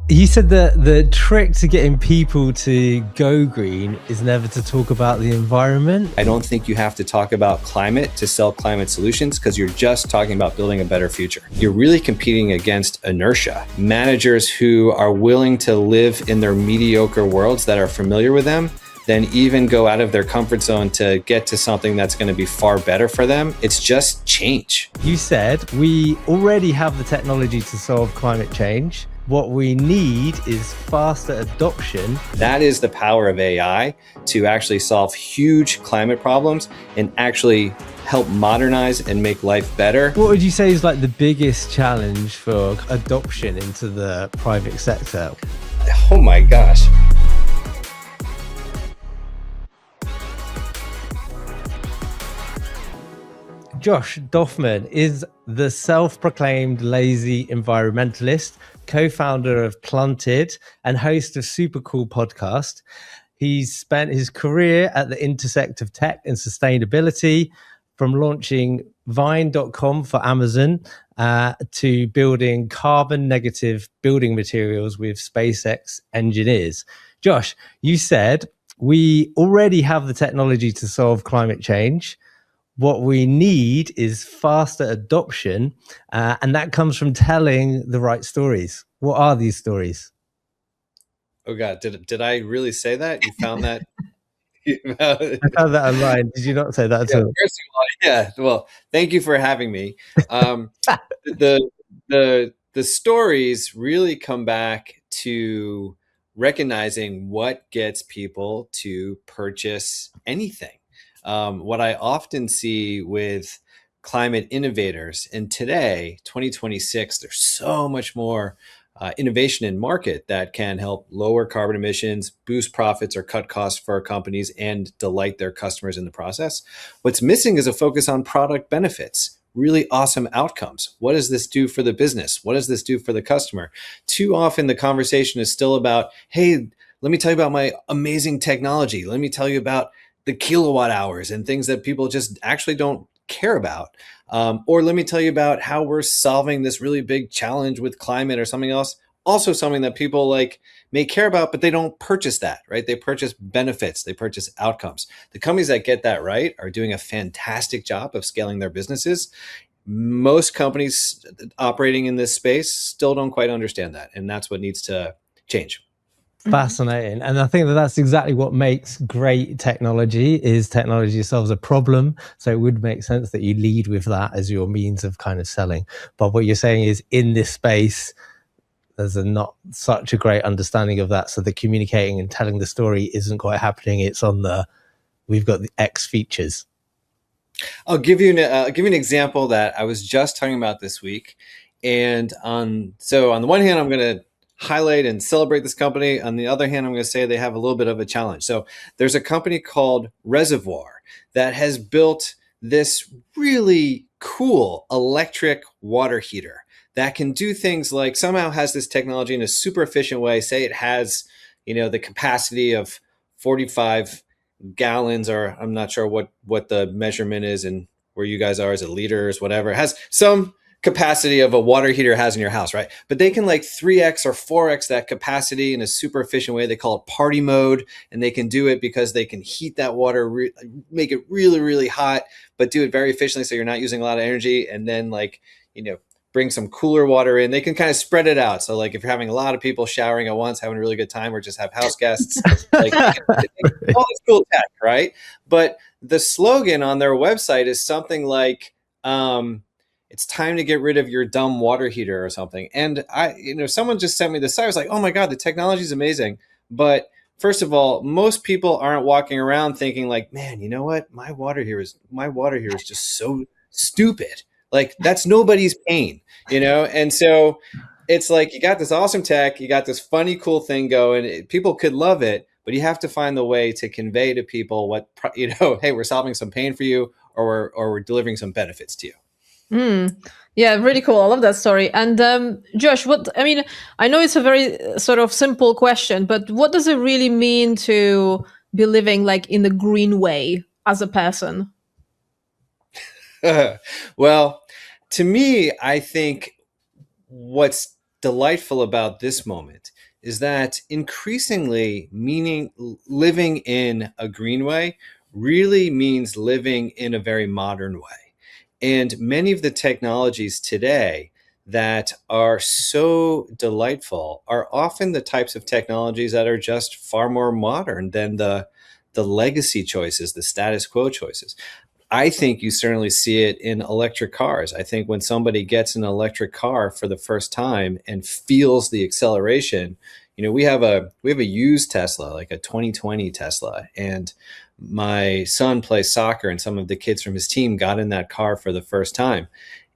You said that the trick to getting people to go green is never to talk about the environment. I don't think you have to talk about climate to sell climate solutions because you're just talking about building a better future. You're really competing against inertia. Managers who are willing to live in their mediocre worlds that are familiar with them, then even go out of their comfort zone to get to something that's going to be far better for them. It's just change. You said we already have the technology to solve climate change. What we need is faster adoption. That is the power of AI to actually solve huge climate problems and actually help modernize and make life better. What would you say is like the biggest challenge for adoption into the private sector? Oh my gosh. Josh Dorfman is the self-proclaimed lazy environmentalist, co-founder of Planted and host of Supercool Podcast. He's spent his career at the intersect of tech and sustainability, from launching Vine.com for Amazon to building carbon negative building materials with SpaceX engineers. Josh, you said we already have the technology to solve climate change. What we need is faster adoption, and that comes from telling the right stories. What are these stories? Oh God, did I really say that? You found that? I found that online. Did you not say that at all? First of all, yeah. Well, thank you for having me. The stories really come back to recognizing what gets people to purchase anything. What I often see with climate innovators, and today, 2026, there's so much more innovation in market that can help lower carbon emissions, boost profits, or cut costs for our companies and delight their customers in the process. What's missing is a focus on product benefits, really awesome outcomes. What does this do for the business? What does this do for the customer? Too often the conversation is still about, hey, let me tell you about my amazing technology. Let me tell you about the kilowatt hours and things that people just actually don't care about. Or let me tell you about how we're solving this really big challenge with climate or something else. Also something that people like may care about, but they don't purchase that, right? They purchase benefits, they purchase outcomes. The companies that get that right are doing a fantastic job of scaling their businesses. Most companies operating in this space still don't quite understand that. And that's what needs to change. Fascinating. And I think that that's exactly what makes great technology is technology solves a problem. So it would make sense that you lead with that as your means of kind of selling. But what you're saying is in this space, there's not such a great understanding of that. So the communicating and telling the story isn't quite happening. It's on we've got the X features. I'll give you an example that I was just talking about this week. And on the one hand, I'm going to highlight and celebrate this company. On the other hand, I'm going to say they have a little bit of a challenge. So there's a company called Reservoir that has built this really cool electric water heater that can do things like somehow has this technology in a super efficient way. Say it has, the capacity of 45 gallons, or I'm not sure what the measurement is and where you guys are as a liters, whatever. It has some capacity of a water heater has in your house, right? But they can like 3x or 4x that capacity in a super efficient way. They call it party mode, and they can do it because they can heat that water, make it really, really hot, but do it very efficiently so you're not using a lot of energy. And then bring some cooler water in. They can kind of spread it out. So like if you're having a lot of people showering at once, having a really good time, or just have house guests, like all this cool tech, right? But the slogan on their website is something like, it's time to get rid of your dumb water heater or something. And someone just sent me this site. I was like, oh my God, the technology is amazing. But first of all, most people aren't walking around thinking like, man, you know what? My water heater is just so stupid. Like that's nobody's pain, And so it's like, you got this awesome tech, you got this funny, cool thing going. People could love it, but you have to find the way to convey to people what, hey, we're solving some pain for you, or we're delivering some benefits to you. Yeah, really cool. I love that story. And Josh, I know it's a very sort of simple question, but what does it really mean to be living like in the green way as a person? Well, to me, I think what's delightful about this moment is that increasingly living in a green way really means living in a very modern way. And many of the technologies today that are so delightful are often the types of technologies that are just far more modern than the legacy choices, the status quo choices. I think you certainly see it in electric cars. I think when somebody gets an electric car for the first time and feels the acceleration, we have a used Tesla, like a 2020 Tesla, and my son plays soccer, and some of the kids from his team got in that car for the first time.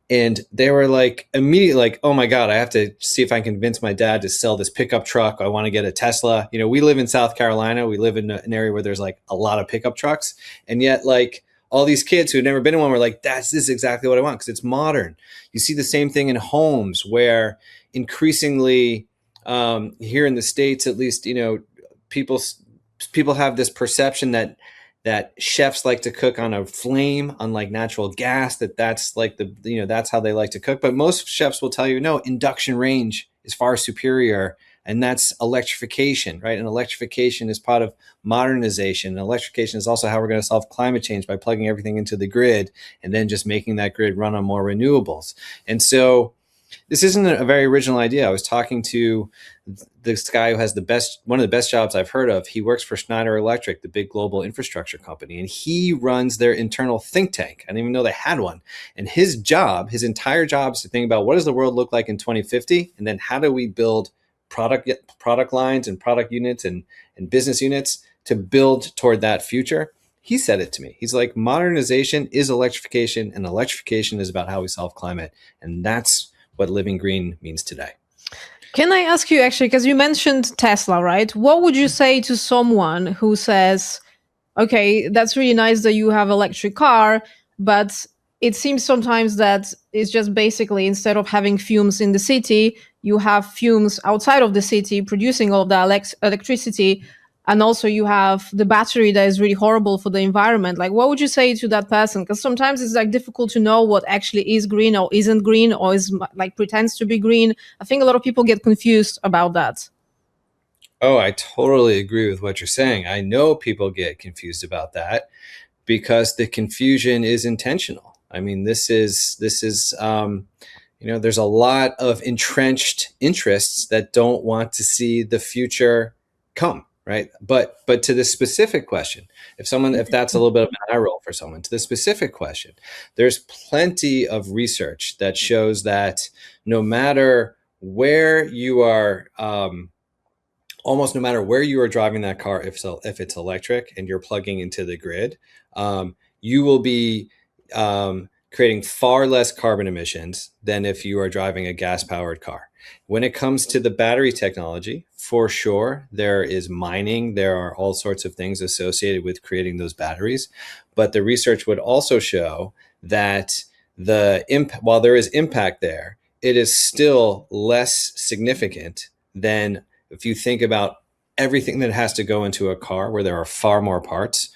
And they were like immediately like, oh my God, I have to see if I can convince my dad to sell this pickup truck. I want to get a Tesla. We live in South Carolina. We live in an area where there's like a lot of pickup trucks. And yet like all these kids who had never been in one were like, this is exactly what I want because it's modern. You see the same thing in homes where increasingly here in the States, at least, people have this perception that chefs like to cook on a flame, unlike natural gas, that's like that's how they like to cook. But most chefs will tell you, no, induction range is far superior. And that's electrification, right? And electrification is part of modernization. And electrification is also how we're going to solve climate change by plugging everything into the grid and then just making that grid run on more renewables. And so this isn't a very original idea. I was talking to this guy who has one of the best jobs I've heard of. He works for Schneider Electric, the big global infrastructure company, and he runs their internal think tank. I didn't even know they had one. And his entire job is to think about what does the world look like in 2050? And then how do we build product lines and product units and business units to build toward that future. He said it to me. He's like, modernization is electrification, and electrification is about how we solve climate. And that's what living green means today. Can I ask you actually, because you mentioned Tesla, right? What would you say to someone who says, okay, that's really nice that you have an electric car, but it seems sometimes that it's just basically instead of having fumes in the city, you have fumes outside of the city producing all of the electricity. And also you have the battery that is really horrible for the environment. Like, what would you say to that person? Because sometimes it's like difficult to know what actually is green or isn't green or is like pretends to be green. I think a lot of people get confused about that. Oh, I totally agree with what you're saying. I know people get confused about that because the confusion is intentional. I mean, this is there's a lot of entrenched interests that don't want to see the future come, right? But to the specific question, if that's a little bit of an eye roll for someone, to the specific question, there's plenty of research that shows that no matter where you are, almost no matter where you are driving that car, if it's electric and you're plugging into the grid, you will be creating far less carbon emissions than if you are driving a gas-powered car. When it comes to the battery technology, for sure, there is mining. There are all sorts of things associated with creating those batteries. But the research would also show that while there is impact there, it is still less significant than if you think about everything that has to go into a car where there are far more parts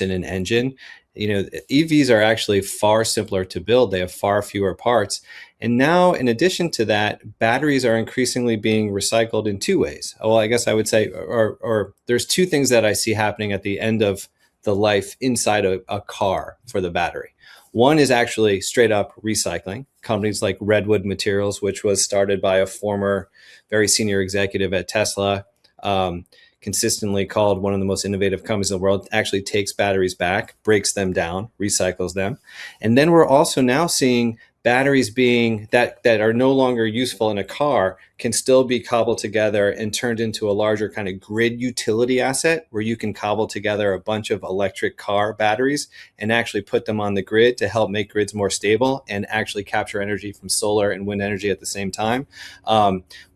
in an engine. EVs are actually far simpler to build. They have far fewer parts. And now, in addition to that, batteries are increasingly being recycled in two ways. Well, I guess I would say, or there's two things that I see happening at the end of the life inside a car for the battery. One is actually straight up recycling. Companies like Redwood Materials, which was started by a former very senior executive at Tesla, consistently called one of the most innovative companies in the world, actually takes batteries back, breaks them down, recycles them. And then we're also now seeing batteries being that are no longer useful in a car can still be cobbled together and turned into a larger kind of grid utility asset where you can cobble together a bunch of electric car batteries and actually put them on the grid to help make grids more stable and actually capture energy from solar and wind energy at the same time.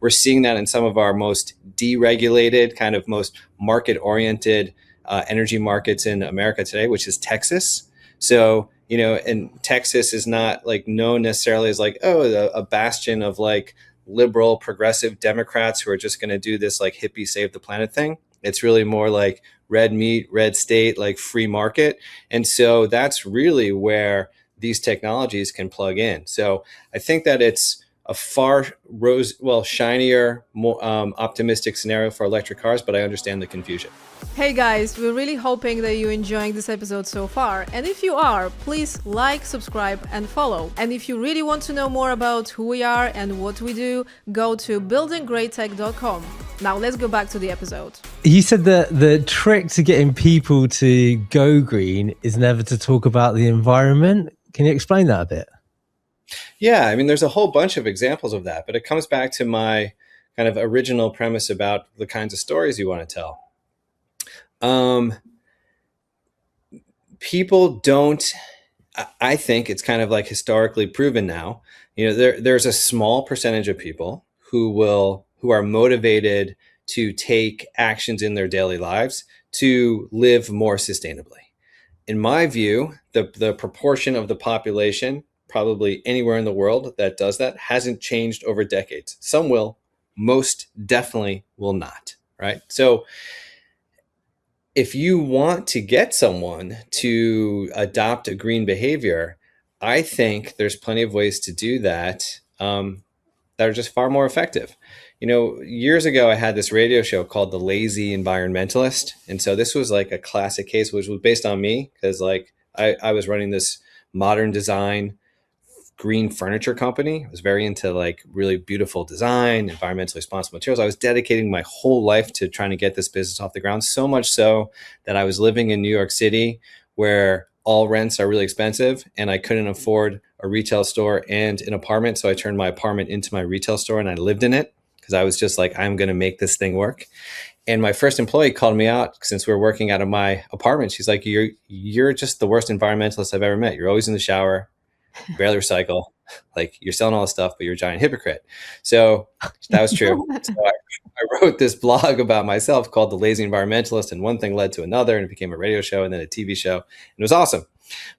We're seeing that in some of our most deregulated, kind of most market-oriented energy markets in America today, which is Texas. So, and Texas is not like known necessarily as like, a bastion of like liberal progressive Democrats who are just going to do this like hippie save the planet thing. It's really more like red meat, red state, like free market. And so that's really where these technologies can plug in. So I think that it's a shinier, more optimistic scenario for electric cars, but I understand the confusion. Hey guys, we're really hoping that you're enjoying this episode so far. And if you are, please like, subscribe, and follow. And if you really want to know more about who we are and what we do, go to buildinggreattech.com. Now let's go back to the episode. You said that the trick to getting people to go green is never to talk about the environment. Can you explain that a bit? Yeah, I mean, there's a whole bunch of examples of that, but it comes back to my kind of original premise about the kinds of stories you want to tell. People don't, I think it's kind of like historically proven now, there's a small percentage of people who are motivated to take actions in their daily lives to live more sustainably. In my view, the proportion of the population, probably anywhere in the world that does that, hasn't changed over decades. Some will, most definitely will not, right? So if you want to get someone to adopt a green behavior, I think there's plenty of ways to do that that are just far more effective. Years ago, I had this radio show called The Lazy Environmentalist. And so this was like a classic case, which was based on me because I was running this modern design green furniture company. I was very into really beautiful design, environmentally responsible materials. I was dedicating my whole life to trying to get this business off the ground, so much so that I was living in New York City where all rents are really expensive and I couldn't afford a retail store and an apartment. So I turned my apartment into my retail store and I lived in it because I was just like, I'm going to make this thing work. And my first employee called me out since we were working out of my apartment. She's like, you're just the worst environmentalist I've ever met. You're always in the shower, barely recycle, you're selling all this stuff, but you're a giant hypocrite. So that was true. So I wrote this blog about myself called The Lazy Environmentalist, and one thing led to another, and it became a radio show and then a TV show. And it was awesome.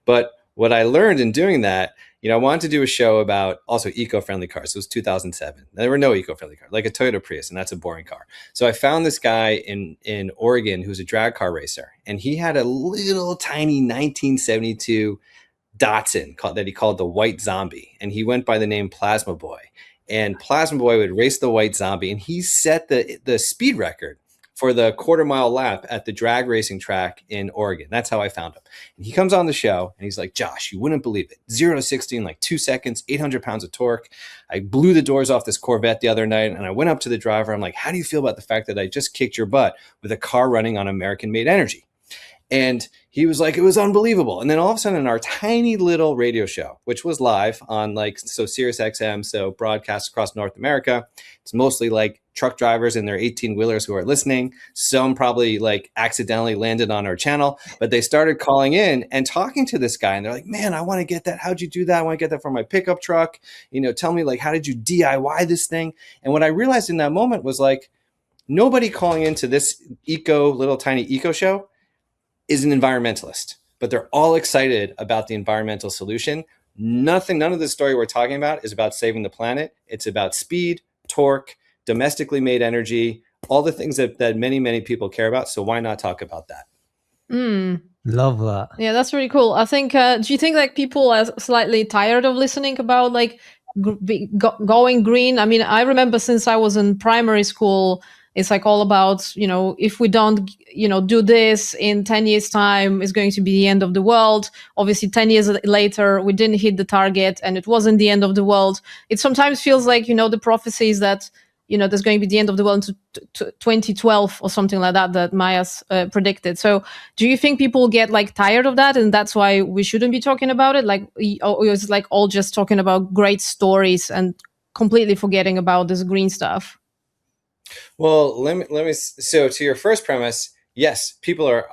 But what I learned in doing that, I wanted to do a show about also eco-friendly cars. It was 2007. There were no eco-friendly cars, like a Toyota Prius, and that's a boring car. So I found this guy in Oregon who's a drag car racer, and he had a little tiny 1972 Datsun that he called the White Zombie, and he went by the name Plasma Boy. And Plasma Boy would race the White Zombie, and he set the speed record for the quarter-mile lap at the drag racing track in Oregon. That's how I found him. And he comes on the show, and he's like, Josh, you wouldn't believe it. 0 to 60 in 2 seconds, 800 pounds of torque. I blew the doors off this Corvette the other night, and I went up to the driver. I'm like, how do you feel about the fact that I just kicked your butt with a car running on American-made energy? And he was like, it was unbelievable. And then all of a sudden, in our tiny little radio show, which was live on Sirius XM, so broadcast across North America, it's mostly truck drivers and their 18-wheelers who are listening. Some probably accidentally landed on our channel, but they started calling in and talking to this guy. And they're like, man, I want to get that. How'd you do that? I want to get that for my pickup truck. Tell me how did you DIY this thing? And what I realized in that moment was nobody calling into this little tiny eco show is an environmentalist, but they're all excited about the environmental solution. None of the story we're talking about is about saving the planet. It's about speed, torque, domestically made energy, all the things that many, many people care about. So why not talk about that? Love that. Yeah, that's really cool. I think, do you think people are slightly tired of listening about going green? I mean, I remember since I was in primary school, it's all about, if we don't, do this in 10 years time, it's going to be the end of the world. Obviously, 10 years later, we didn't hit the target and it wasn't the end of the world. It sometimes feels like, the prophecies that, there's going to be the end of the world in 2012 or something like that Maya's predicted. So do you think people get tired of that and that's why we shouldn't be talking about it? Or is it all just talking about great stories and completely forgetting about this green stuff? Well, let me. So to your first premise, yes, people are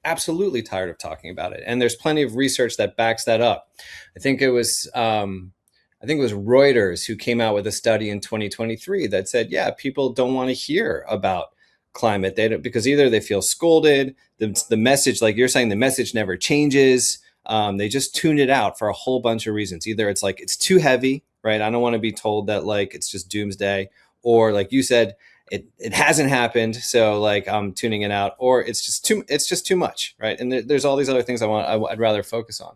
absolutely tired of talking about it, and there's plenty of research that backs that up. I think it was Reuters who came out with a study in 2023 that said, yeah, people don't want to hear about climate data because either they feel scolded, the message, like you're saying, the message never changes. They just tune it out for a whole bunch of reasons. Either it's it's too heavy, right? I don't want to be told that it's just doomsday. Or like you said, it hasn't happened, so I'm tuning it out. Or it's just too much, right? And there's all these other things I'd rather focus on.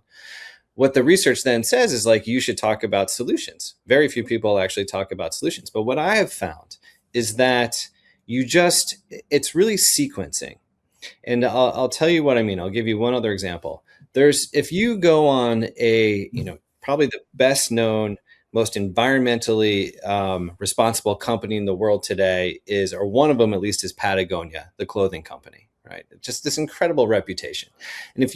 what the research then says is like, you should talk about solutions. Very few people actually talk about solutions. But what I have found is that it's really sequencing. And I'll tell you what I mean. I'll give you one other example. If you go on probably the best known, most environmentally responsible company in the world today or one of them at least, is Patagonia, the clothing company, right? Just this incredible reputation. And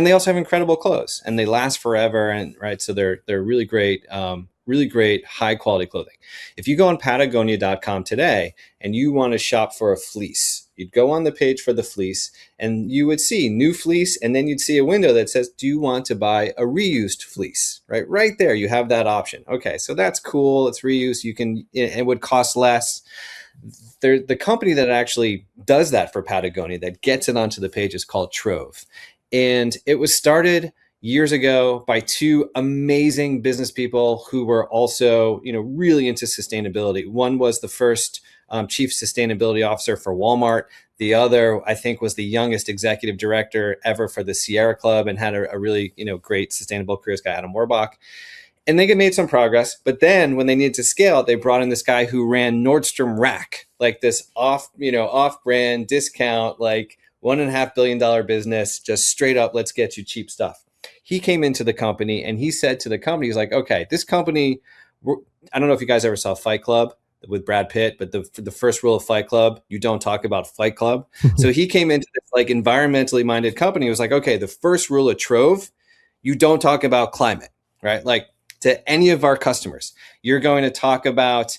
they also have incredible clothes, and they last forever, and right, so they're really great, high quality clothing. If you go on Patagonia.com today and you want to shop for a fleece, you'd go on the page for the fleece and you would see new fleece, and then you'd see a window that says, do you want to buy a reused fleece? Right there, you have that option. Okay, so that's cool. It's reuse. It would cost less. The company that actually does that for Patagonia, that gets it onto the page, is called Trove. And it was started years ago by two amazing business people who were also, really into sustainability. One was the first chief sustainability officer for Walmart. The other, I think, was the youngest executive director ever for the Sierra Club, and had a really, great sustainable career, guy, Adam Warbach. And they made some progress. But then when they needed to scale, they brought in this guy who ran Nordstrom Rack, like this off-brand discount, like $1.5 billion business, just straight up, let's get you cheap stuff. He came into the company and he said to the company, he's like, okay, this company, I don't know if you guys ever saw Fight Club with Brad Pitt, but the first rule of Fight Club, you don't talk about Fight Club. So he came into this like environmentally minded company. He was like, okay, the first rule of Trove, you don't talk about climate, right? Like, to any of our customers, you're going to talk about,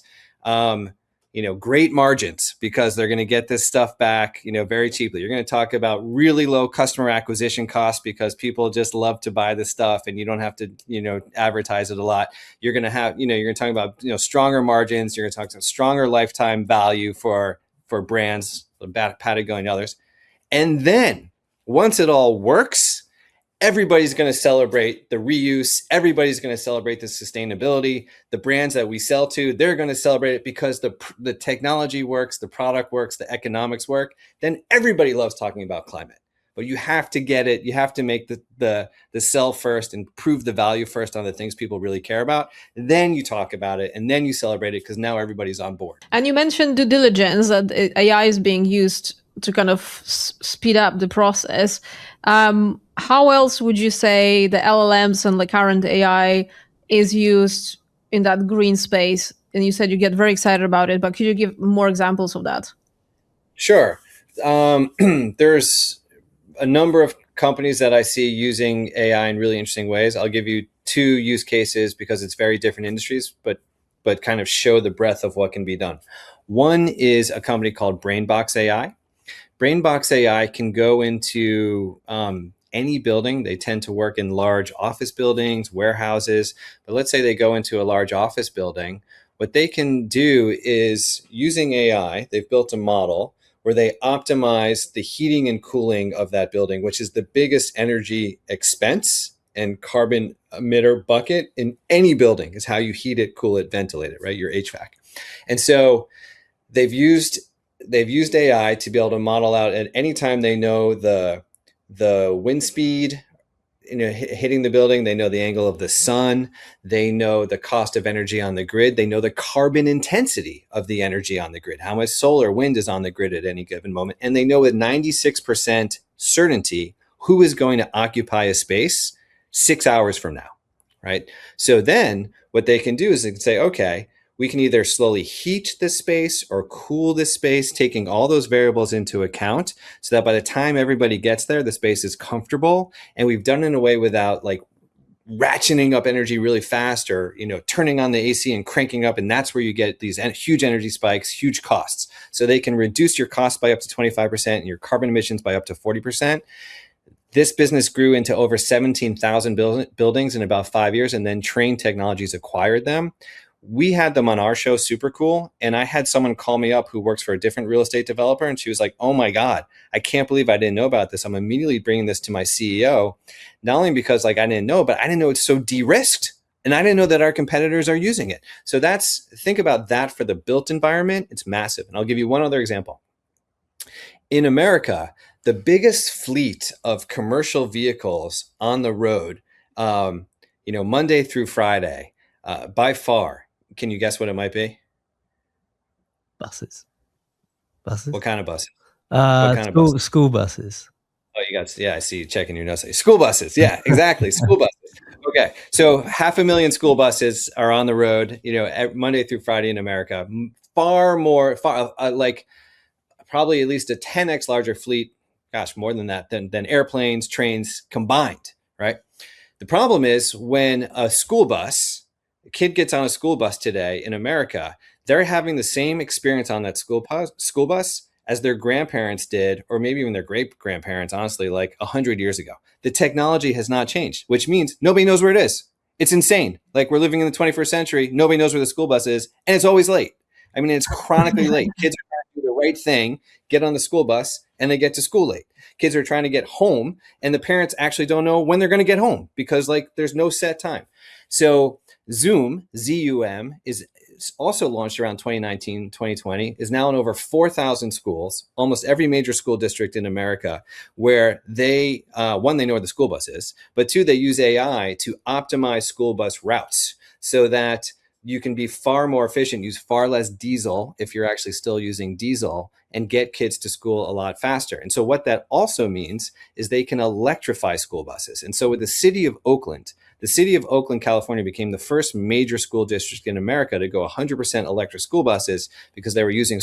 great margins because they're going to get this stuff back, very cheaply. You're going to talk about really low customer acquisition costs because people just love to buy this stuff and you don't have to, advertise it a lot. You're going to have, you're going to talk about, stronger margins. You're going to talk about stronger lifetime value for brands, Patagonia and others. And then once it all works, everybody's going to celebrate the reuse. Everybody's going to celebrate the sustainability. The brands that we sell to, they're going to celebrate it because the technology works, the product works, the economics work. Then everybody loves talking about climate. But you have to get it. You have to make the sell first and prove the value first on the things people really care about. Then you talk about it and then you celebrate it because now everybody's on board. And you mentioned due diligence, that AI is being used to kind of speed up the process. How else would you say the LLMs and the current AI is used in that green space? And you said you get very excited about it, but could you give more examples of that? Sure. There's a number of companies that I see using AI in really interesting ways. I'll give you two use cases because it's very different industries, but kind of show the breadth of what can be done. One is a company called BrainBox AI. BrainBox AI can go into any building. They tend to work in large office buildings, warehouses. But let's say they go into a large office building. What they can do is, using AI, they've built a model where they optimize the heating and cooling of that building, which is the biggest energy expense and carbon emitter bucket in any building, is how you heat it, cool it, ventilate it, right? Your HVAC. And so they've used AI to be able to model out at any time they know the wind speed, hitting the building. They know the angle of the sun. They know the cost of energy on the grid. They know the carbon intensity of the energy on the grid, how much solar wind is on the grid at any given moment. And they know with 96% certainty who is going to occupy a space 6 hours from now, right? So then what they can do is they can say, okay, we can either slowly heat the space or cool the space, taking all those variables into account so that by the time everybody gets there, the space is comfortable. And we've done it in a way without like ratcheting up energy really fast or, turning on the AC and cranking up. And that's where you get these huge energy spikes, huge costs. So they can reduce your cost by up to 25% and your carbon emissions by up to 40%. This business grew into over 17,000 buildings in about 5 years, and then Train Technologies acquired them. We had them on our show, Supercool, and I had someone call me up who works for a different real estate developer, and she was like, oh my God, I can't believe I didn't know about this. I'm immediately bringing this to my CEO, not only because I didn't know, but I didn't know it's so de-risked, and I didn't know that our competitors are using it. So think about that for the built environment. It's massive. And I'll give you one other example. In America, the biggest fleet of commercial vehicles on the road Monday through Friday, by far, can you guess what it might be? Buses. What kind of buses? What kind of buses? School buses. Oh, I see you checking your notes. School buses. Yeah, exactly. School buses. Okay. So 500,000 school buses are on the road, Monday through Friday in America. Like probably at least a 10x larger fleet. Gosh, more than that, than airplanes, trains combined, right? The problem is when a kid gets on a school bus today in America, they're having the same experience on that school bus as their grandparents did, or maybe even their great grandparents, honestly, like 100 years ago. The technology has not changed, which means nobody knows where it is. It's insane. Like we're living in the 21st century. Nobody knows where the school bus is, and it's always late. I mean, it's chronically late. Kids are trying to do the right thing, get on the school bus, and they get to school late. Kids are trying to get home, and the parents actually don't know when they're going to get home because there's no set time. So Zoom, Z-U-M, is also launched around 2019, 2020, is now in over 4,000 schools, almost every major school district in America, where they, one, they know where the school bus is, but two, they use AI to optimize school bus routes so that you can be far more efficient, use far less diesel if you're actually still using diesel, and get kids to school a lot faster. And so what that also means is they can electrify school buses. And so with the city of Oakland, California became the first major school district in America to go 100% electric school buses because they were using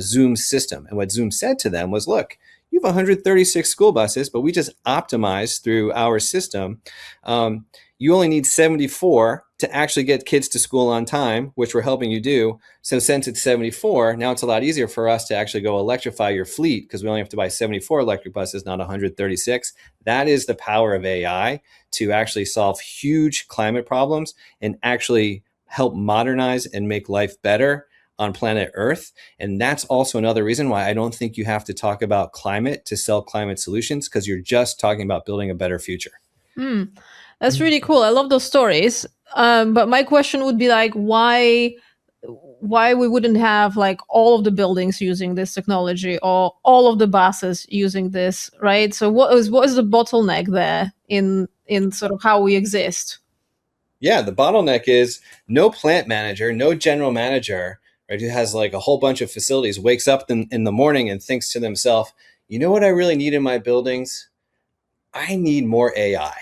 Zoom's system. And what Zoom said to them was, look, you have 136 school buses, but we just optimized through our system. You only need 74 to actually get kids to school on time, which we're helping you do. So since it's 74, now it's a lot easier for us to actually go electrify your fleet because we only have to buy 74 electric buses, not 136. That is the power of AI to actually solve huge climate problems and actually help modernize and make life better on planet Earth. And that's also another reason why I don't think you have to talk about climate to sell climate solutions, because you're just talking about building a better future. That's really cool. I love those stories. But my question would be like, why we wouldn't have like all of the buildings using this technology or all of the buses using this, right? So what is the bottleneck there in sort of how we exist? Yeah, the bottleneck is no plant manager, no general manager, right, who has like a whole bunch of facilities, wakes up in the morning and thinks to themselves, you know what I really need in my buildings? I need more AI.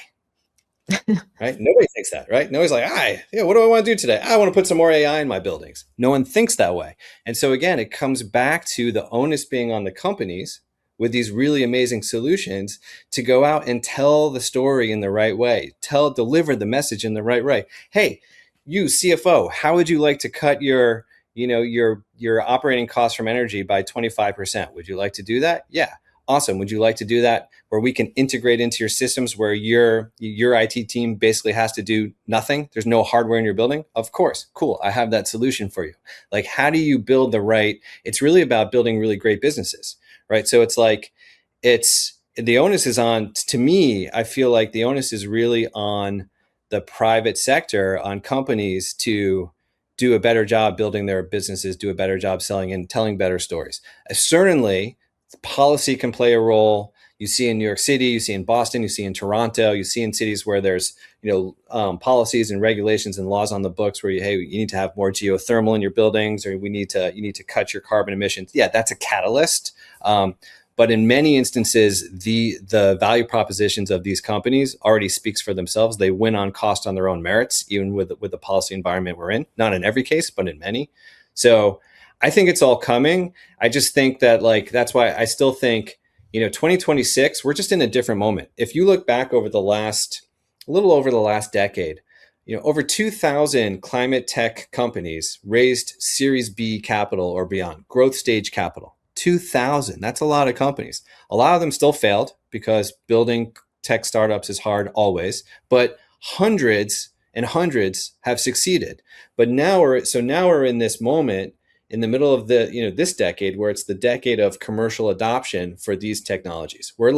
Right? Nobody thinks that, right? Nobody's like, what do I want to do today? I want to put some more AI in my buildings. No one thinks that way. And so again, it comes back to the onus being on the companies with these really amazing solutions to go out and tell the story in the right way, deliver the message in the right way. Hey, you CFO, how would you like to cut your operating costs from energy by 25%? Would you like to do that? Yeah. Awesome. Would you like to do that where we can integrate into your systems where your IT team basically has to do nothing? There's no hardware in your building? Of course. Cool. I have that solution for you. Like, how do you build it's really about building really great businesses, right? So it's like, the onus is on, to me, I feel like the onus is really on the private sector, on companies to do a better job building their businesses, do a better job selling and telling better stories. Certainly, policy can play a role. You see in New York City, you see in Boston, you see in Toronto, you see in cities where there's policies and regulations and laws on the books where you need to have more geothermal in your buildings, or you need to cut your carbon emissions. Yeah, that's a catalyst. But in many instances, the value propositions of these companies already speaks for themselves. They win on cost on their own merits, even with the policy environment we're in. Not in every case, but in many. So I think it's all coming. I just think that that's why I still think, 2026, we're just in a different moment. If you look back over the last decade, over 2,000 climate tech companies raised Series B capital or beyond, growth stage capital. 2,000, that's a lot of companies. A lot of them still failed because building tech startups is hard always, but hundreds and hundreds have succeeded. But now we're in this moment in the middle of this decade where it's the decade of commercial adoption for these technologies. We're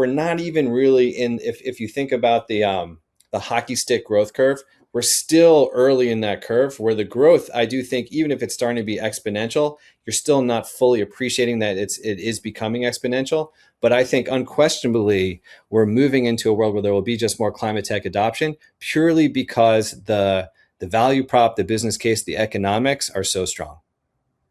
not even really in, if you think about the hockey stick growth curve, we're still early in that curve where the growth, I do think, even if it's starting to be exponential, you're still not fully appreciating that it is becoming exponential. But I think unquestionably, we're moving into a world where there will be just more climate tech adoption purely because the value prop, the business case, the economics are so strong.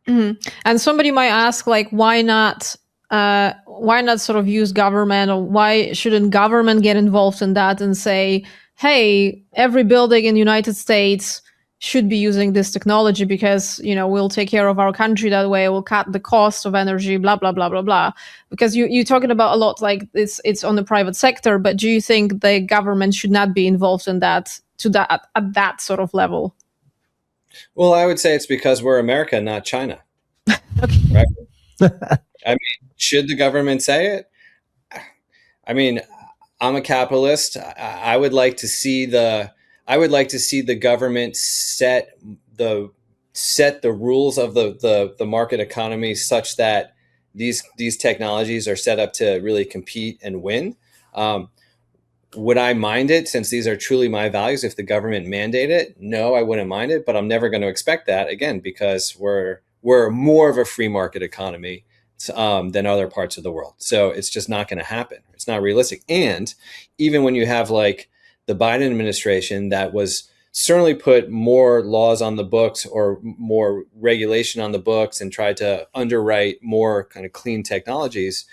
And somebody might ask, like, why not sort of use government, or why shouldn't government get involved in that and say, hey, every building in the United States should be using this technology because, we'll take care of our country that way, we'll cut the cost of energy, blah, blah, blah, blah, blah. Because you're talking about a lot like it's on the private sector, but do you think the government should not be involved in that at that sort of level? Well, I would say it's because we're America, not China. Right? I mean, should the government say it? I mean, I'm a capitalist. I would like to see the government set the rules of the market economy such that these technologies are set up to really compete and win. Would I mind it, since these are truly my values, if the government mandated it? No, I wouldn't mind it, but I'm never going to expect that, again, because we're more of a free market economy than other parts of the world. So it's just not going to happen. It's not realistic. And even when you have like the Biden administration that was certainly put more laws on the books or more regulation on the books and tried to underwrite more kind of clean technologies,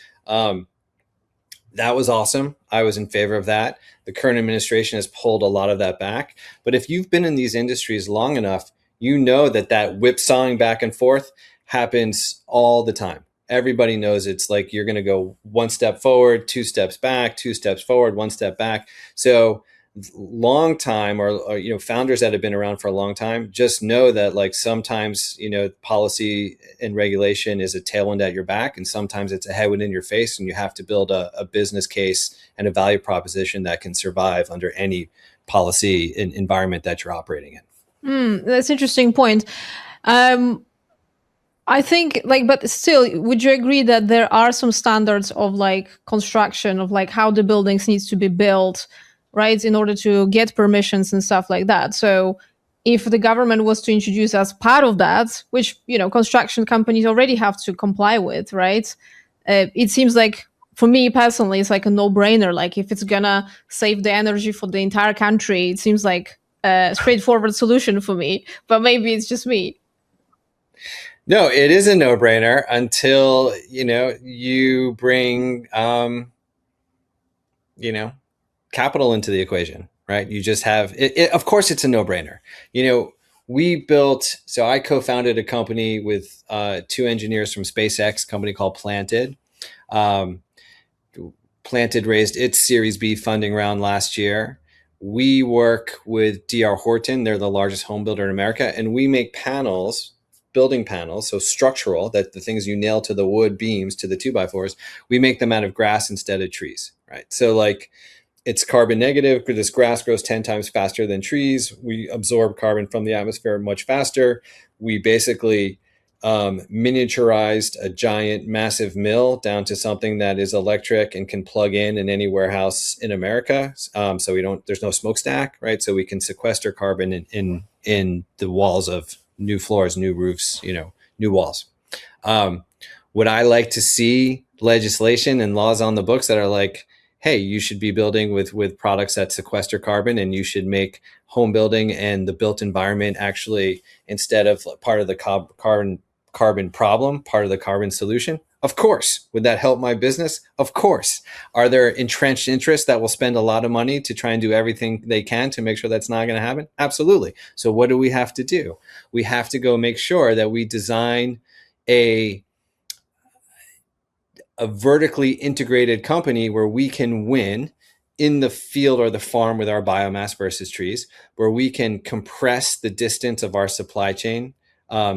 that was awesome. I was in favor of that. The current administration has pulled a lot of that back. But if you've been in these industries long enough, you know that whipsawing back and forth happens all the time. Everybody knows it's like you're going to go one step forward, two steps back, two steps forward, one step back. So long time or founders that have been around for a long time just know that like sometimes policy and regulation is a tailwind at your back, and sometimes it's a headwind in your face, and you have to build a business case and a value proposition that can survive under any policy environment that you're operating in. That's an interesting point. I think, but still, would you agree that there are some standards of like construction, of like how the buildings needs to be built, right, in order to get permissions and stuff like that? So if the government was to introduce as part of that, which, construction companies already have to comply with, right? It seems like, for me personally, it's like a no-brainer. Like if it's gonna save the energy for the entire country, it seems like a straightforward solution for me, but maybe it's just me. No, it is a no-brainer until, you bring, capital into the equation, right? You just have it. Of course, it's a no-brainer. I co-founded a company with two engineers from SpaceX, a company called Planted. Planted raised its Series B funding round last year. We work with DR Horton. They're the largest home builder in America, and we make building panels, so structural, that the things you nail to the wood beams, to the 2x4s, we make them out of grass instead of trees, right? So like, it's carbon negative because this grass grows 10 times faster than trees. We absorb carbon from the atmosphere much faster. We basically miniaturized a giant, massive mill down to something that is electric and can plug in any warehouse in America. So there's no smokestack, right? So we can sequester carbon in the walls of new floors, new roofs, new walls. Would I like to see legislation and laws on the books that are like, hey, you should be building with products that sequester carbon, and you should make home building and the built environment actually, instead of part of the carbon problem, part of the carbon solution? Of course. Would that help my business? Of course. Are there entrenched interests that will spend a lot of money to try and do everything they can to make sure that's not going to happen? Absolutely. So what do we have to do? We have to go make sure that we design a vertically integrated company where we can win in the field or the farm with our biomass versus trees, where we can compress the distance of our supply chain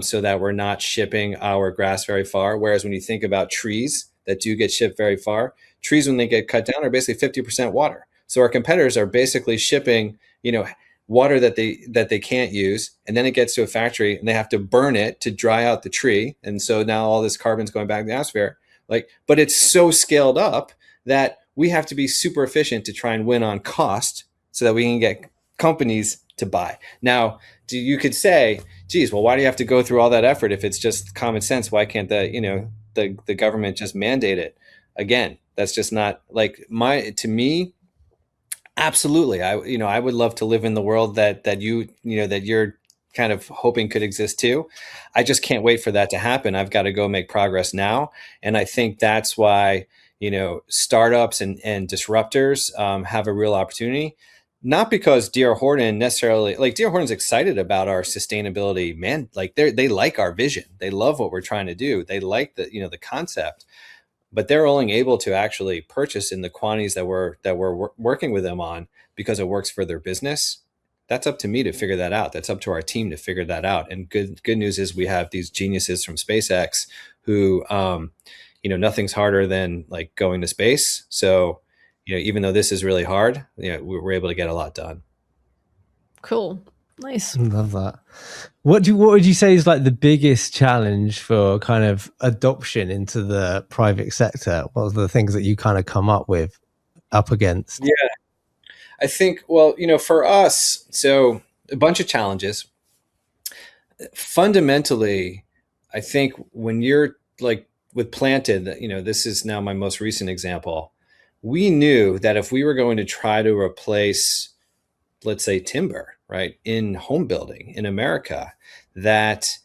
so that we're not shipping our grass very far. Whereas when you think about trees that do get shipped very far, trees, when they get cut down, are basically 50% water. So our competitors are basically shipping, water that they can't use, and then it gets to a factory and they have to burn it to dry out the tree. And so now all this carbon's going back in the atmosphere. But it's so scaled up that we have to be super efficient to try and win on cost so that we can get companies to buy. Now, you could say, geez, well, why do you have to go through all that effort if it's just common sense? Why can't the government just mandate it? Again, that's just not like to me, absolutely. I would love to live in the world that you're kind of hoping could exist too. I just can't wait for that to happen. I've got to go make progress now. And I think that's why, startups and disruptors have a real opportunity. Not because D.R. Horton necessarily, like D.R. Horton's excited about our sustainability, man. Like they like our vision. They love what we're trying to do. They like the concept, but they're only able to actually purchase in the quantities that we're working with them on because it works for their business. That's up to me to figure that out. That's up to our team to figure that out. And good news is we have these geniuses from SpaceX who, nothing's harder than like going to space. So, even though this is really hard, we're able to get a lot done. Cool. Nice. Love that. What would you say is like the biggest challenge for kind of adoption into the private sector? What are the things that you kind of come up against? Yeah, I think, well, for us, so a bunch of challenges. Fundamentally, I think when you're like with Planted, this is now my most recent example. We knew that if we were going to try to replace, let's say, timber, right, in home building in America, that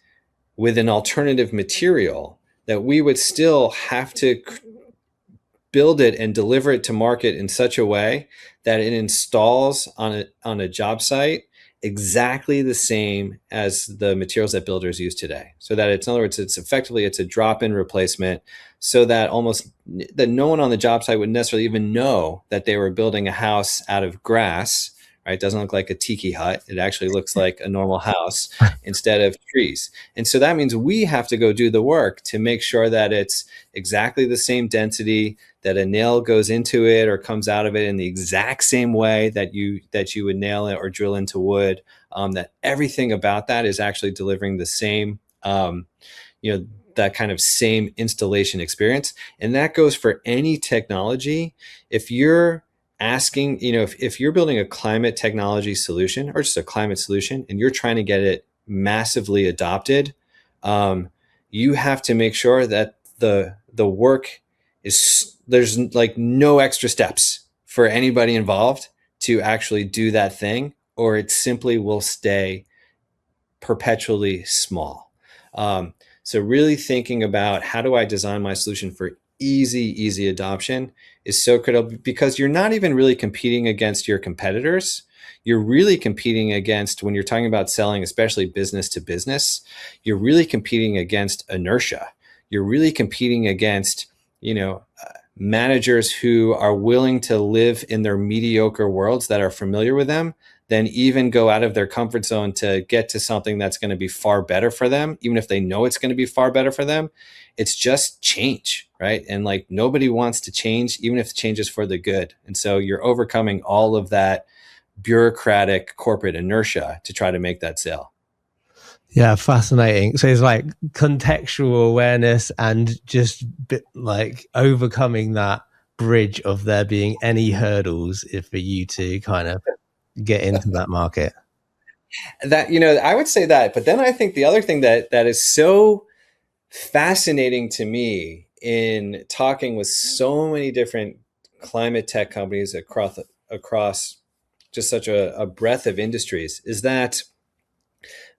with an alternative material, that we would still have to build it and deliver it to market in such a way that it installs on a job site exactly the same as the materials that builders use today. So that in other words, it's a drop-in replacement, so that that no one on the job site would necessarily even know that they were building a house out of grass. Right? It doesn't look like a tiki hut. It actually looks like a normal house instead of trees. And so that means we have to go do the work to make sure that it's exactly the same density, that a nail goes into it or comes out of it in the exact same way that you would nail it or drill into wood, that everything about that is actually delivering the same, that kind of same installation experience. And that goes for any technology. If you're asking, if you're building a climate technology solution or just a climate solution and you're trying to get it massively adopted, you have to make sure that the work there's like no extra steps for anybody involved to actually do that thing, or it simply will stay perpetually small. So really thinking about how do I design my solution for easy adoption is so critical, because you're not even really competing against your competitors. You're really competing against, when you're talking about selling, especially business to business, you're really competing against inertia. You're really competing against, managers who are willing to live in their mediocre worlds that are familiar with them, then even go out of their comfort zone to get to something that's going to be far better for them, even if they know it's going to be far better for them. It's just change, right? And like nobody wants to change, even if the change is for the good. And so you're overcoming all of that bureaucratic corporate inertia to try to make that sale. Yeah, fascinating. So it's like contextual awareness and just like overcoming that bridge of there being any hurdles for you to kind of get into that market. That, I would say that, but then I think the other thing that is so fascinating to me in talking with so many different climate tech companies across just such a breadth of industries is that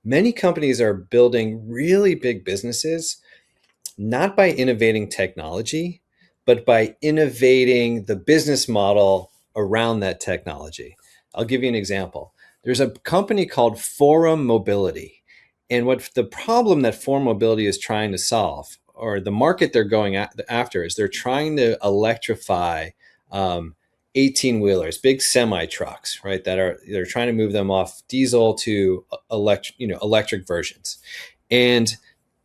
many companies are building really big businesses, not by innovating technology, but by innovating the business model around that technology. I'll give you an example. There's a company called Forum Mobility. And what the problem that Forum Mobility is trying to solve, or the market they're going after, is they're trying to electrify 18-wheelers, big semi trucks, right? They're trying to move them off diesel to electric versions. And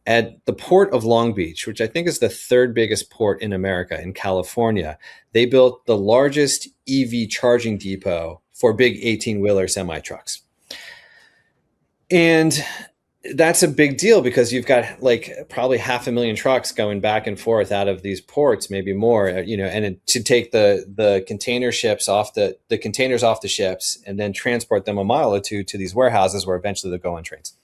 at the port of Long Beach, which I think is the third biggest port in America, in California, they built the largest EV charging depot for big 18-wheeler semi trucks. And That's a big deal because you've got like probably 500,000 trucks going back and forth out of these ports, maybe more, and to take the container ships off the containers off the ships and then transport them a mile or two to these warehouses where eventually they'll go on trains.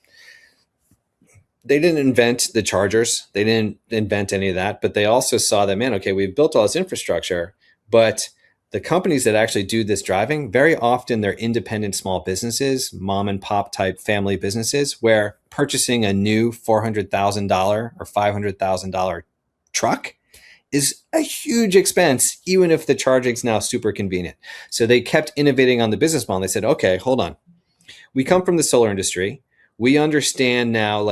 They didn't invent the chargers. They didn't invent any of that, but they also saw that, man, okay, we've built all this infrastructure, but the companies that actually do this driving, very often they're independent small businesses, mom and pop type family businesses, where purchasing a new $400,000 or $500,000 truck is a huge expense, even if the charging's now super convenient. So they kept innovating on the business model. They said, okay, hold on. We come from the solar industry. We understand now,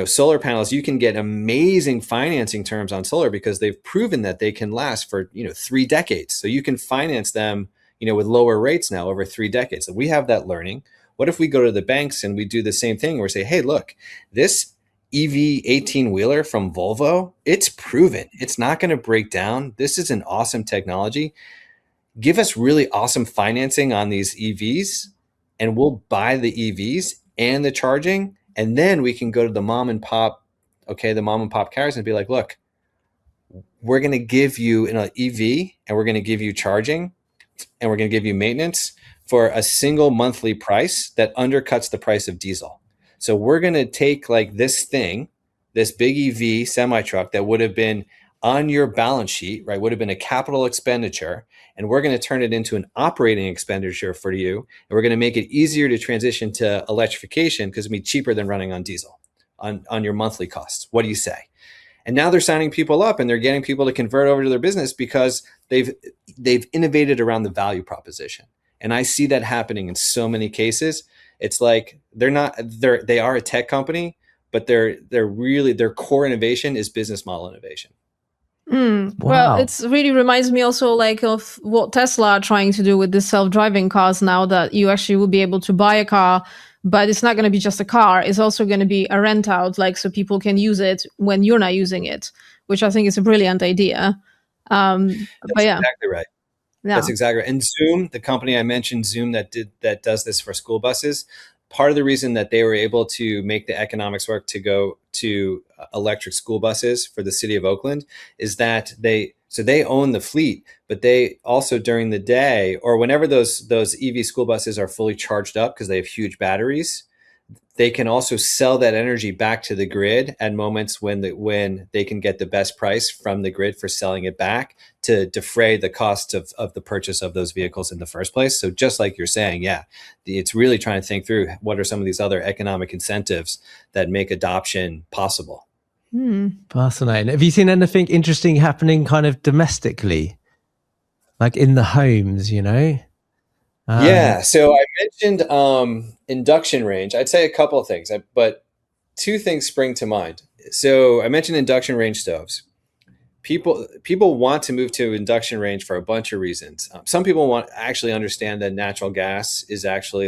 solar panels, you can get amazing financing terms on solar because they've proven that they can last for, 3 decades. So you can finance them, with lower rates now over 3 decades. So we have that learning. What if we go to the banks and we do the same thing where we say, hey, look, this EV 18-wheeler from Volvo, it's proven. It's not going to break down. This is an awesome technology. Give us really awesome financing on these EVs and we'll buy the EVs and the charging. And then we can go to the mom and pop carriers and be like, look, we're going to give you an EV and we're going to give you charging and we're going to give you maintenance for a single monthly price that undercuts the price of diesel. So we're going to take this big EV semi truck that would have been on your balance sheet, right? Would have been a capital expenditure. And we're going to turn it into an operating expenditure for you. And we're going to make it easier to transition to electrification because it'll be cheaper than running on diesel on your monthly costs. What do you say? And now they're signing people up and they're getting people to convert over to their business because they've innovated around the value proposition. And I see that happening in so many cases. It's like they are a tech company, but their core innovation is business model innovation. Wow. Well, it really reminds me also of what Tesla are trying to do with the self-driving cars now, that you actually will be able to buy a car, but it's not going to be just a car. It's also going to be a rent out, so people can use it when you're not using it, which I think is a brilliant idea. That's exactly right. Yeah. That's exactly right. And Zoom, the company I mentioned, Zoom that does this for school buses, part of the reason that they were able to make the economics work to go to electric school buses for the city of Oakland is that they own the fleet, but they also during the day or whenever those EV school buses are fully charged up because they have huge batteries, they can also sell that energy back to the grid at moments when they can get the best price from the grid for selling it back to defray the cost of the purchase of those vehicles in the first place. So just like you're saying, it's really trying to think through what are some of these other economic incentives that make adoption possible. Fascinating. Have you seen anything interesting happening kind of domestically, like in the homes, So I mentioned induction range. I'd say a couple of things, but 2 things spring to mind. So I mentioned induction range stoves. People want to move to induction range for a bunch of reasons. Some people want to actually understand that natural gas is actually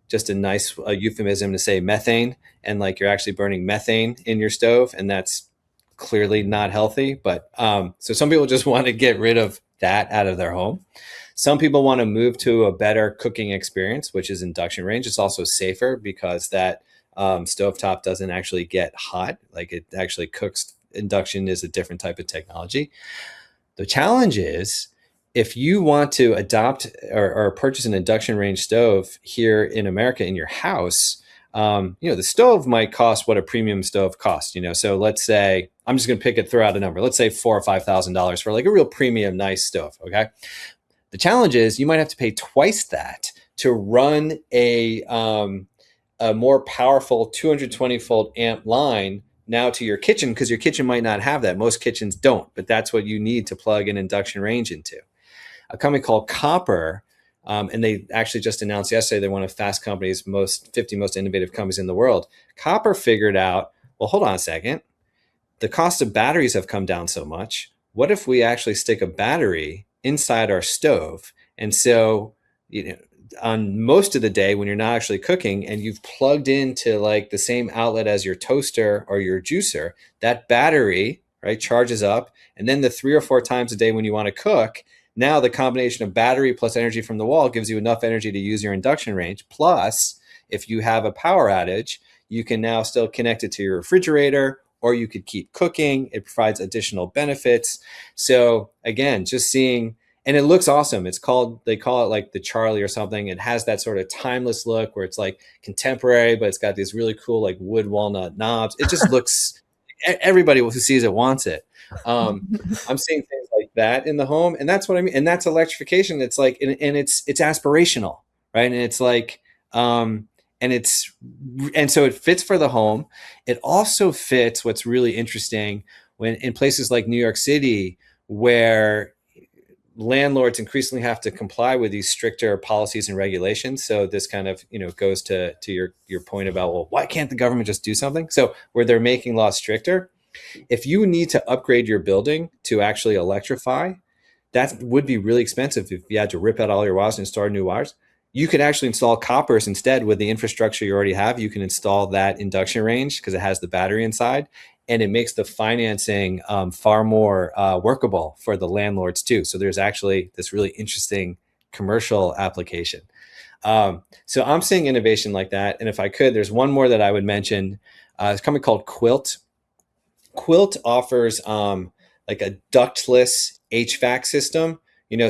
just a nice euphemism to say methane, and you're actually burning methane in your stove, and that's clearly not healthy. But so some people just want to get rid of that out of their home. Some people want to move to a better cooking experience, which is induction range. It's also safer because that stovetop doesn't actually get hot. It actually cooks. Induction is a different type of technology. The challenge is if you want to adopt or purchase an induction range stove here in America in your house, the stove might cost what a premium stove costs. So let's say, I'm just going to throw out a number. Let's say $4,000 or $5,000 for a real premium, nice stove. Okay. The challenge is you might have to pay twice that to run a more powerful 220 volt amp line now to your kitchen, because your kitchen might not have that. Most kitchens don't, but that's what you need to plug an induction range into. A company called Copper, and they actually just announced yesterday they're one of Fast Company's 50 most innovative companies in the world. Copper figured out, well, hold on a second. The cost of batteries have come down so much. What if we actually stick a battery inside our stove? And so, on most of the day when you're not actually cooking and you've plugged into the same outlet as your toaster or your juicer, that battery, right, charges up. And then the 3 or 4 times a day when you want to cook, now the combination of battery plus energy from the wall gives you enough energy to use your induction range. Plus if you have a power outage, you can now still connect it to your refrigerator, or you could keep cooking. It provides additional benefits. So again, just seeing, and it looks awesome. They call it like the Charlie or something. It has that sort of timeless look where it's like contemporary, but it's got these really cool like wood walnut knobs. It just looks, everybody who sees it wants it. I'm seeing things like that in the home, and that's what I mean. And that's electrification. It's like, and it's aspirational, right? And it's like, and so it fits for the home. It also fits what's really interesting when in places like New York City, where landlords increasingly have to comply with these stricter policies and regulations. So this kind of, goes to your point about, well, why can't the government just do something? So where they're making laws stricter, if you need to upgrade your building to actually electrify, that would be really expensive if you had to rip out all your wires and install new wires. You could actually install coppers instead with the infrastructure you already have. You can install that induction range because it has the battery inside, and it makes the financing far more workable for the landlords too. So there's actually this really interesting commercial application. So I'm seeing innovation like that. And if I could, there's one more that I would mention. It's a company called Quilt. Quilt offers like a ductless HVAC system.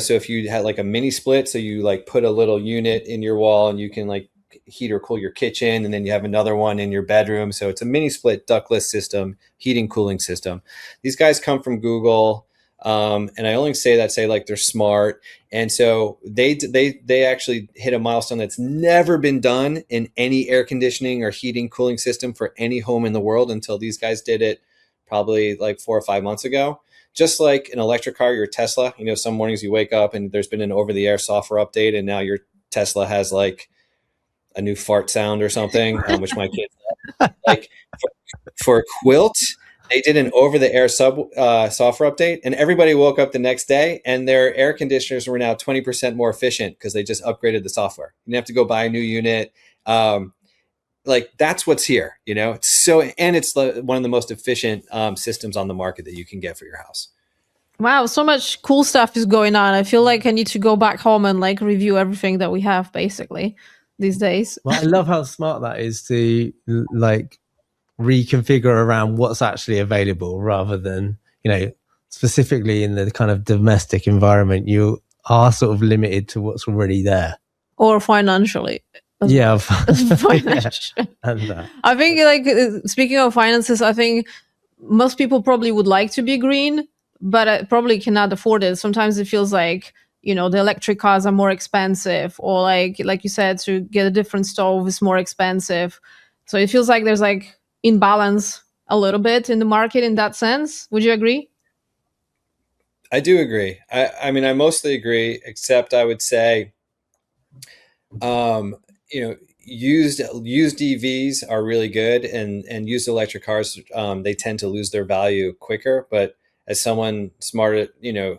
So if you had like a mini split, so you like put a little unit in your wall and you can like heat or cool your kitchen, and then you have another one in your bedroom. So it's a mini split ductless system, heating, cooling system. These guys come from Google. And I only say like they're smart. And so they actually hit a milestone that's never been done in any air conditioning or heating, cooling system for any home in the world until these guys did it probably like 4 or 5 months ago. Just like an electric car, your Tesla, some mornings you wake up and there's been an over-the-air software update, and now your Tesla has like a new fart sound or something, which my kids like. For Quilt, they did an over-the-air software update, and everybody woke up the next day and their air conditioners were now 20% more efficient because they just upgraded the software. You didn't have to go buy a new unit. Like that's what's here, It's so, and it's one of the most efficient systems on the market that you can get for your house. Wow, so much cool stuff is going on. I feel like I need to go back home and like review everything that we have basically these days. Well, I love how smart that is to like reconfigure around what's actually available rather than, specifically in the kind of domestic environment, you are sort of limited to what's already there. Or financially. Yeah. Financial. I think like speaking of finances, I think most people probably would like to be green, but probably cannot afford it. Sometimes it feels like, the electric cars are more expensive, or like you said, to get a different stove is more expensive. So it feels like there's like imbalance a little bit in the market in that sense. Would you agree? I do agree. I mean, I mostly agree, except I would say, used EVs are really good, and used electric cars, they tend to lose their value quicker. But as someone smarter,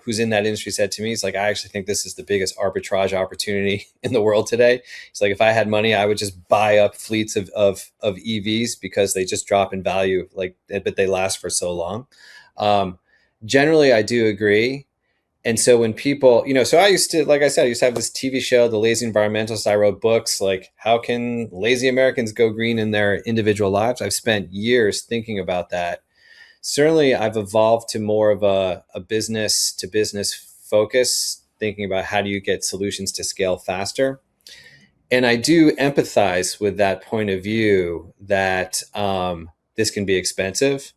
who's in that industry said to me, it's like, I actually think this is the biggest arbitrage opportunity in the world today. It's like, if I had money, I would just buy up fleets of EVs because they just drop in value, but they last for so long. Generally, I do agree. And so when people, so I used to, like I said, I used to have this TV show, The Lazy Environmentalist. I wrote books like, how can lazy Americans go green in their individual lives? I've spent years thinking about that. Certainly, I've evolved to more of a business to business focus, thinking about how do you get solutions to scale faster. And I do empathize with that point of view that this can be expensive.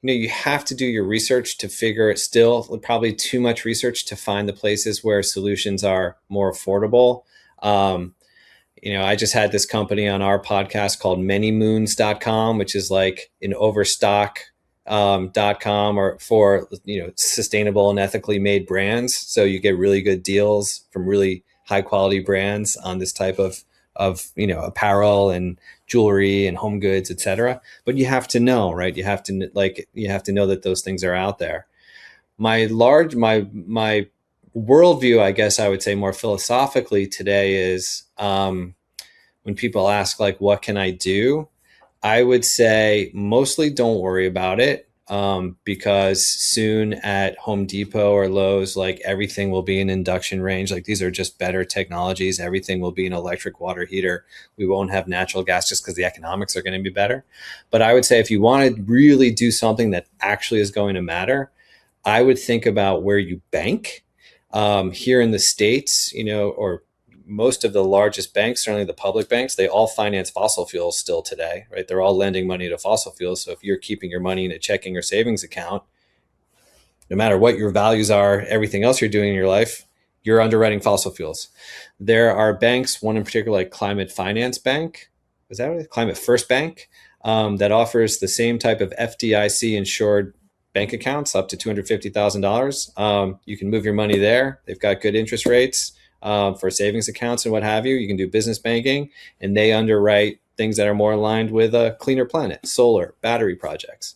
You have to do your research to figure it, still probably too much research to find the places where solutions are more affordable. I just had this company on our podcast called manymoons.com, which is like an overstock.com or for, sustainable and ethically made brands. So you get really good deals from really high quality brands on this type of apparel and jewelry and home goods, etc. But you have to know, right? You have to know that those things are out there. My worldview, I guess I would say more philosophically today, is when people ask like, what can I do? I would say mostly don't worry about it. because soon at Home Depot or Lowe's, like everything will be an induction range. Like these are just better technologies. Everything will be an electric water heater. We won't have natural gas just because the economics are going to be better. But I would say if you want to really do something that actually is going to matter, I would think about where you bank. Here in the States, or most of the largest banks, certainly the public banks, they all finance fossil fuels still today, right? They're all lending money to fossil fuels. So if you're keeping your money in a checking or savings account, no matter what your values are, everything else you're doing in your life, you're underwriting fossil fuels. There are banks, one in particular, like Climate Finance Bank, is that what Climate First Bank, that offers the same type of FDIC insured bank accounts up to $250,000. You can move your money there. They've got good interest rates. For savings accounts and what have you. You can do business banking, and they underwrite things that are more aligned with a cleaner planet, solar, battery projects.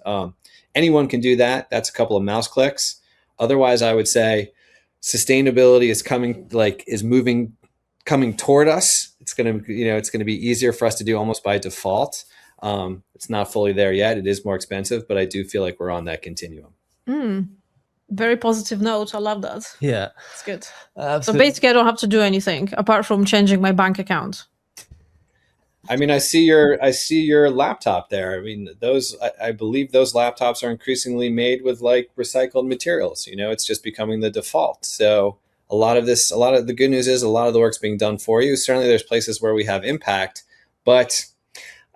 Anyone can do that. That's a couple of mouse clicks. Otherwise, I would say sustainability is coming toward us. It's going to be easier for us to do almost by default. It's not fully there yet. It is more expensive, but I do feel like we're on that continuum. Very positive note. I love that. Yeah, it's good. So basically, I don't have to do anything apart from changing my bank account. I mean, I see your laptop there. I mean, I believe those laptops are increasingly made with like recycled materials. It's just becoming the default. So a lot of the good news is a lot of the work's being done for you. Certainly, there's places where we have impact, but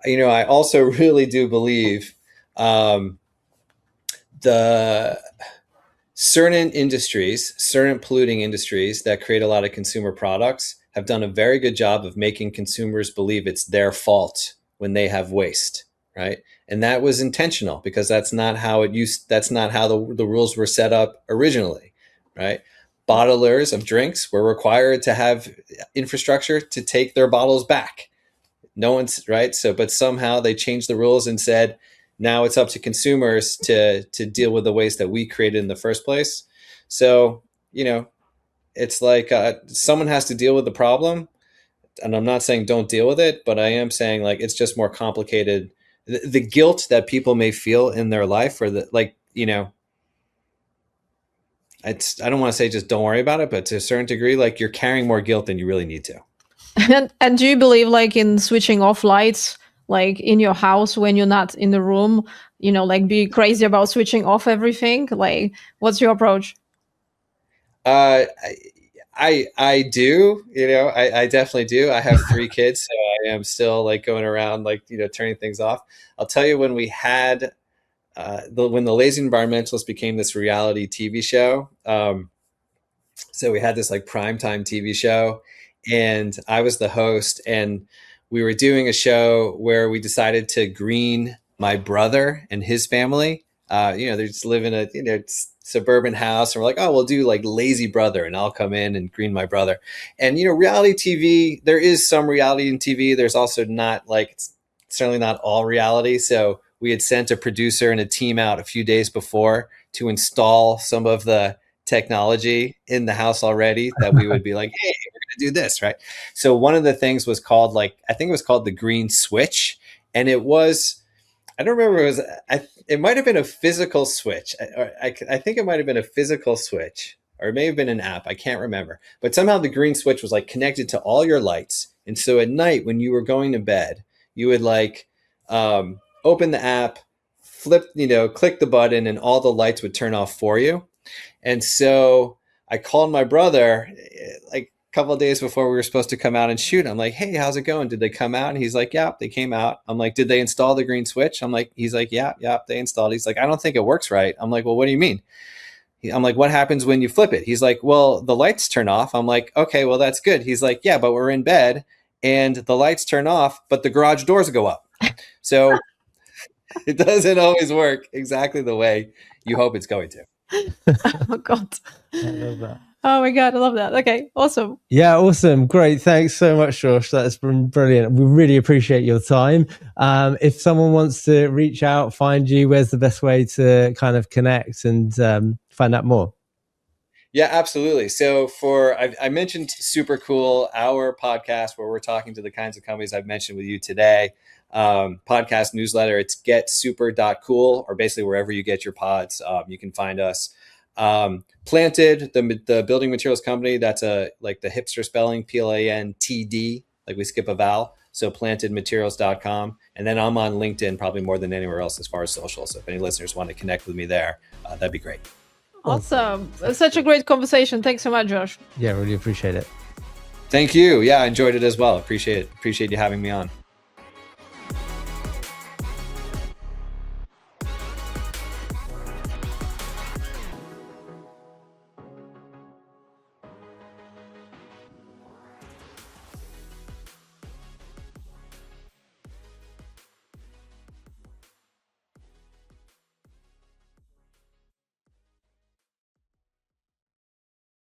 I also really do believe the certain polluting industries that create a lot of consumer products have done a very good job of making consumers believe it's their fault when they have waste, right? And that was intentional because that's not how the rules were set up originally, right? Bottlers of drinks were required to have infrastructure to take their bottles back. No one's right. But somehow they changed the rules and said, now it's up to consumers to deal with the waste that we created in the first place. So, it's like someone has to deal with the problem. And I'm not saying don't deal with it, but I am saying like it's just more complicated. The guilt that people may feel in their life I don't want to say just don't worry about it, but to a certain degree, like you're carrying more guilt than you really need to. And do you believe like in switching off lights? Like in your house when you're not in the room, like be crazy about switching off everything? Like, what's your approach? I do, I definitely do. I have 3 kids, so I am still like going around, like, turning things off. I'll tell you, when we had, when the Lazy Environmentalist became this reality TV show, so we had this like primetime TV show, and I was the host, and we were doing a show where we decided to green my brother and his family. They just live in a suburban house, and we're like, oh, we'll do like Lazy Brother, and I'll come in and green my brother. And reality TV, there is some reality in TV. There's also not, like, it's certainly not all reality. So we had sent a producer and a team out a few days before to install some of the technology in the house already that we would be like, hey, we're going to do this, right? So one of the things was called, like, I think it was called the green switch. And it was, I don't remember, it might have been a physical switch. I think it might have been a physical switch, or it may have been an app. I can't remember. But somehow the green switch was like connected to all your lights. And so at night when you were going to bed, you would like open the app, flip, click the button, and all the lights would turn off for you. And so I called my brother like a couple of days before we were supposed to come out and shoot. I'm like, hey, how's it going? Did they come out? And he's like, yeah, they came out. I'm like, did they install the green switch? He's like, yeah, they installed. He's like, I don't think it works right. I'm like, well, what do you mean? I'm like, what happens when you flip it? He's like, well, the lights turn off. I'm like, okay, well, that's good. He's like, yeah, but we're in bed and the lights turn off, but the garage doors go up. So it doesn't always work exactly the way you hope it's going to. Oh God. I love that. Oh my God, I love that. Okay, awesome. Yeah, awesome. Great. Thanks so much, Josh. That's been brilliant. We really appreciate your time. If someone wants to reach out, find you, where's the best way to kind of connect and find out more? Yeah, absolutely. So I mentioned Supercool, our podcast where we're talking to the kinds of companies I've mentioned with you today. podcast newsletter. It's getsuper.cool, or basically wherever you get your pods, you can find us. Planted, the building materials company, that's like the hipster spelling, PLANTD, like we skip a vowel. So plantedmaterials.com. And then I'm on LinkedIn probably more than anywhere else as far as social. So if any listeners want to connect with me there, that'd be great. Awesome. Such a great conversation. Thanks so much, Josh. Yeah, really appreciate it. Thank you. Yeah, I enjoyed it as well. Appreciate you having me on.